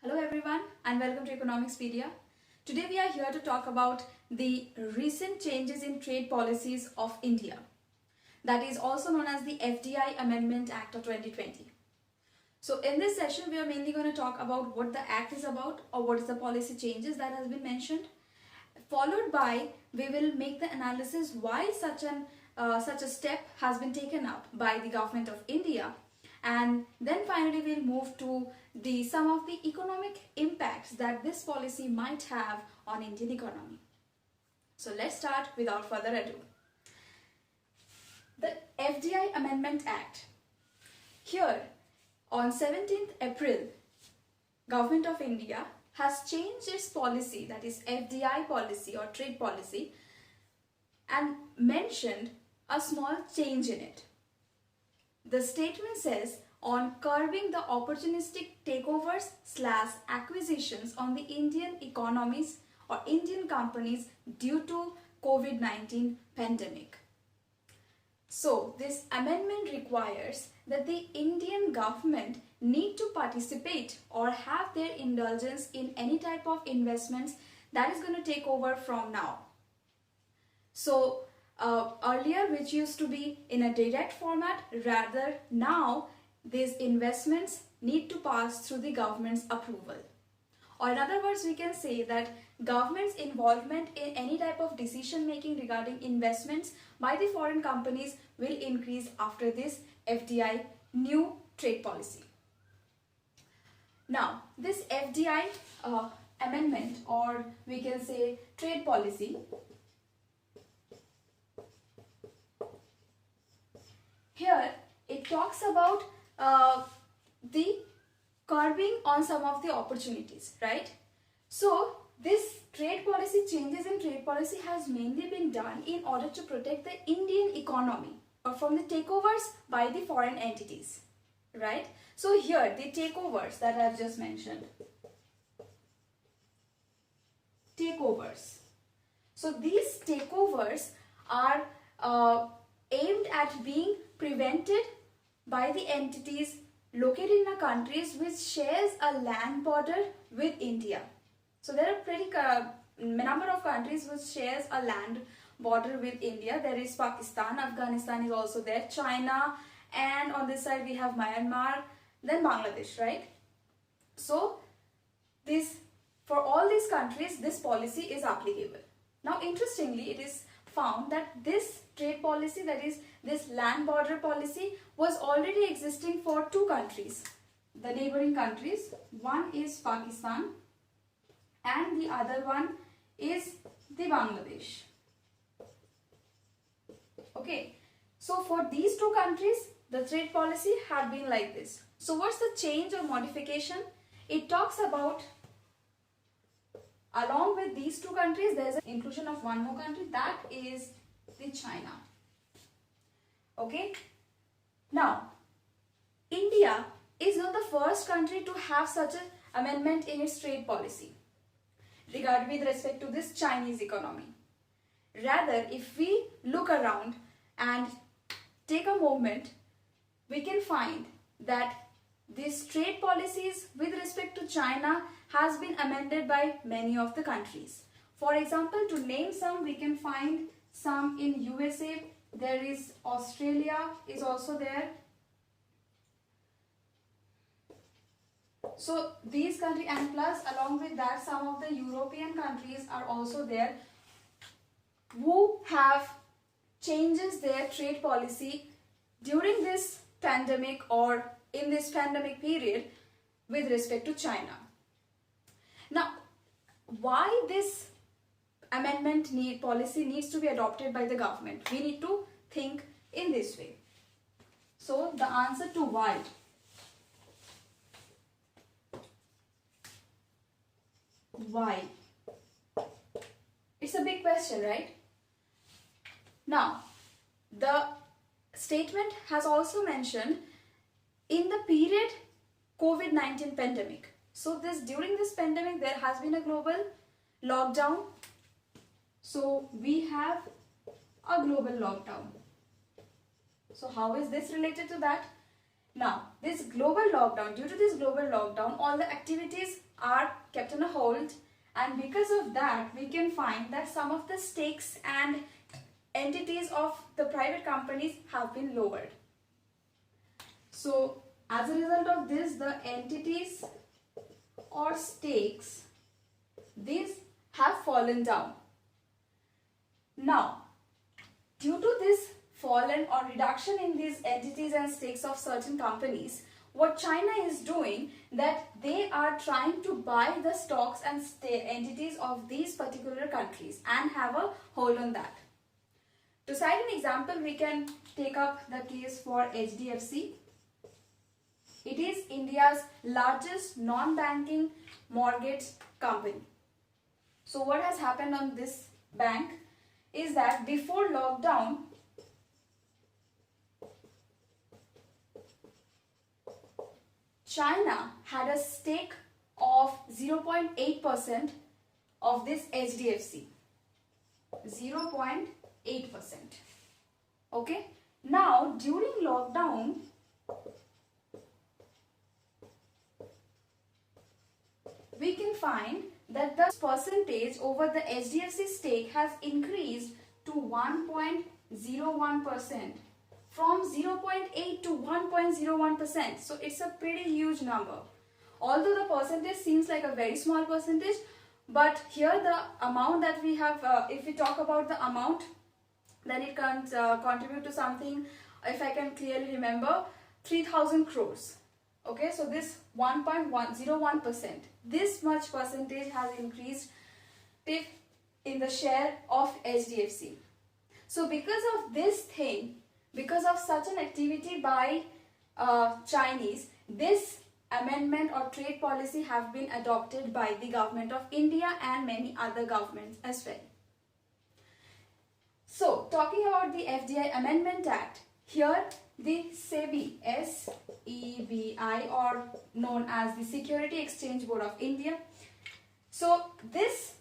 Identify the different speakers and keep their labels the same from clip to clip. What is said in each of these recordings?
Speaker 1: Hello everyone and welcome to Economicspedia. Today we are here to talk about the recent changes in trade policies of India. That is also known as the FDI Amendment Act of 2020. So in this session we are mainly going to talk about what the act is about or what is the policy changes that has been mentioned. Followed by we will make the analysis why such a step has been taken up by the government of India. And then finally we'll move to some of the economic impacts that this policy might have on Indian economy. So let's start without further ado. The FDI Amendment Act. Here on 17th April, Government of India has changed its policy, that is FDI policy or trade policy, and mentioned a small change in it. The statement says on curbing the opportunistic takeovers / acquisitions on the Indian economies or Indian companies due to COVID-19 pandemic. So this amendment requires that the Indian government need to participate or have their indulgence in any type of investments that is going to take over from now. So earlier, which used to be in a direct format, rather now these investments need to pass through the government's approval. Or in other words, we can say that government's involvement in any type of decision making regarding investments by the foreign companies will increase after this FDI new trade policy. Now, this FDI amendment, or we can say trade policy, here it talks about the curbing on some of the opportunities, right? So this trade policy changes in trade policy has mainly been done in order to protect the Indian economy from the takeovers by the foreign entities, right? So here the takeovers that I have just mentioned, takeovers. So these takeovers are aimed at being prevented by the entities located in the countries which shares a land border with India. So there are pretty number of countries which shares a land border with India. There is Pakistan, Afghanistan is also there, China, and on this side we have Myanmar, then Bangladesh, right? So for all these countries this policy is applicable. Now interestingly, it is found that this trade policy, that is this land border policy, was already existing for two countries, the neighboring countries. One is Pakistan and the other one is the Bangladesh. Okay, so for these two countries the trade policy had been like this. So what's the change or modification? It talks about along with these two countries there is an inclusion of one more country, that is the China. Okay, now India is not the first country to have such an amendment in its trade policy with respect to this Chinese economy. Rather, if we look around and take a moment, we can find that these trade policies with respect to China has been amended by many of the countries. For example, to name some, we can find some in USA, there is Australia is also there. So these countries, and plus along with that some of the European countries are also there who have changes their trade policy during this pandemic or in this pandemic period with respect to China. Now, why this amendment policy needs to be adopted by the government? We need to think in this way. So the answer to why. Why? It's a big question, right? Now, the statement has also mentioned in the period COVID-19 pandemic. So during this pandemic there has been a global lockdown. So we have a global lockdown. So how is this related to that? Now, this global lockdown, due to this global lockdown, all the activities are kept on a hold, and because of that we can find that some of the stakes and entities of the private companies have been lowered. So as a result of this, the entities or stakes, these have fallen down. Now, due to this fallen or reduction in these entities and stakes of certain companies, what China is doing, that they are trying to buy the stocks and entities of these particular countries and have a hold on that. To cite an example, we can take up the case for HDFC. It is India's largest non-banking mortgage company. So what has happened on this bank is that before lockdown, China had a stake of 0.8% of this HDFC. 0.8%. Okay. Now, during lockdown, we can find that the percentage over the HDFC stake has increased to 1.01%, from 0.8 to 1.01%. So it's a pretty huge number. Although the percentage seems like a very small percentage, but here the amount that we have, if we talk about the amount, then it can contribute to something, if I can clearly remember, 3,000 crores. Okay, so this 1.101%, this much percentage has increased in the share of HDFC. So because of this thing, because of such an activity by Chinese, this amendment or trade policy have been adopted by the government of India and many other governments as well. So talking about the FDI Amendment Act, here the SEBI, S-E-B-I, or known as the Security Exchange Board of India. So this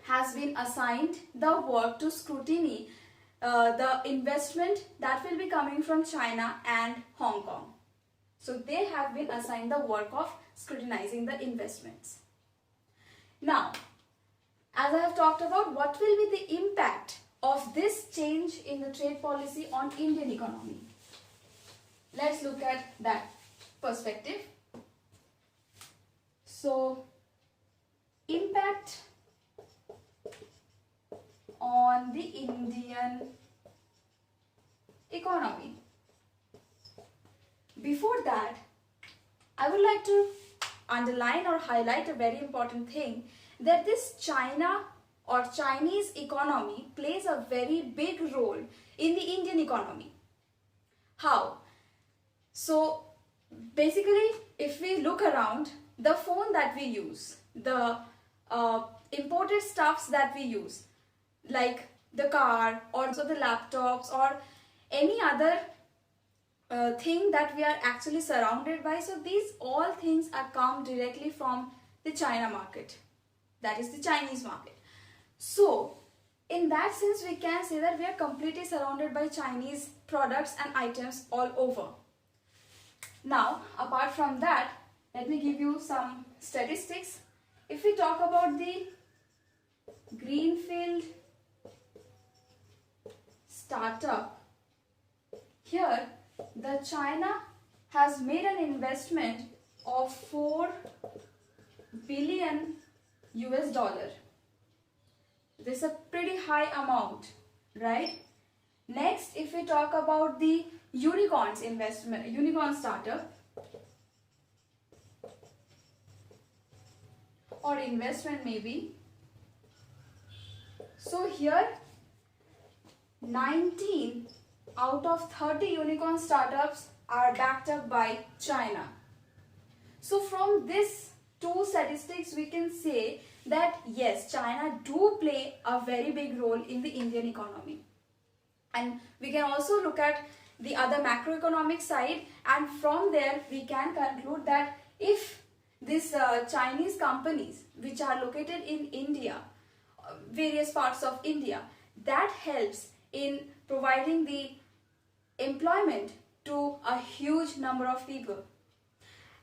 Speaker 1: has been assigned the work to scrutiny the investment that will be coming from China and Hong Kong. So they have been assigned the work of scrutinizing the investments. Now, as I have talked about, what will be the impact of this change in the trade policy on Indian economy? Let's look at that perspective. So, impact on the Indian economy. Before that, I would like to underline or highlight a very important thing, that this China or Chinese economy plays a very big role in the Indian economy. How? So basically, if we look around, the phone that we use, the imported stuffs that we use, like the car, or also the laptops, or any other thing that we are actually surrounded by, so these all things are come directly from the China market, that is the Chinese market. So in that sense, we can say that we are completely surrounded by Chinese products and items all over. Now, apart from that, let me give you some statistics. If we talk about the greenfield startup, here the China has made an investment of 4 billion US dollar. This is a pretty high amount, right? Next, if we talk about the unicorns investment, unicorn startup or investment maybe. So here 19 out of 30 unicorn startups are backed up by China. So from this two statistics, we can say that yes, China do play a very big role in the Indian economy. And we can also look at the other macroeconomic side, and from there we can conclude that if these Chinese companies which are located in India, various parts of India, that helps in providing the employment to a huge number of people.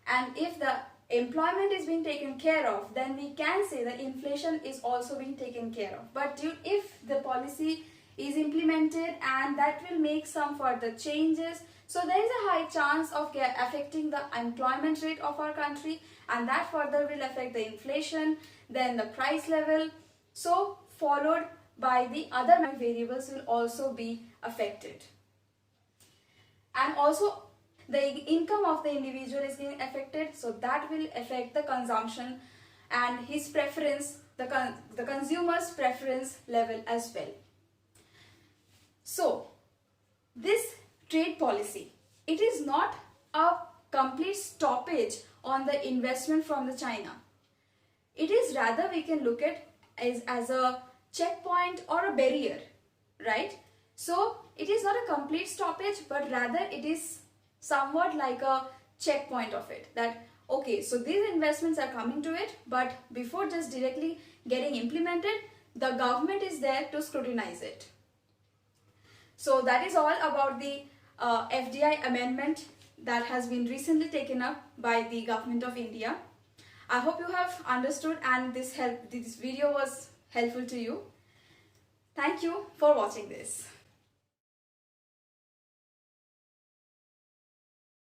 Speaker 1: And if the employment is being taken care of, then we can say that inflation is also being taken care of. But if the policy is implemented and that will make some further changes, so there is a high chance of affecting the employment rate of our country, and that further will affect the inflation, then the price level, so followed by the other variables will also be affected. And also the income of the individual is getting affected, so that will affect the consumption and his preference, the consumer's preference level as well. So this trade policy, it is not a complete stoppage on the investment from the China. It is rather, we can look at as a checkpoint or a barrier, right? So it is not a complete stoppage, but rather it is somewhat like a checkpoint of it, that okay, so these investments are coming to it, but before just directly getting implemented, the government is there to scrutinize it. So that is all about the FDI amendment that has been recently taken up by the government of India. I hope you have understood and this video was helpful to you. Thank you for watching this.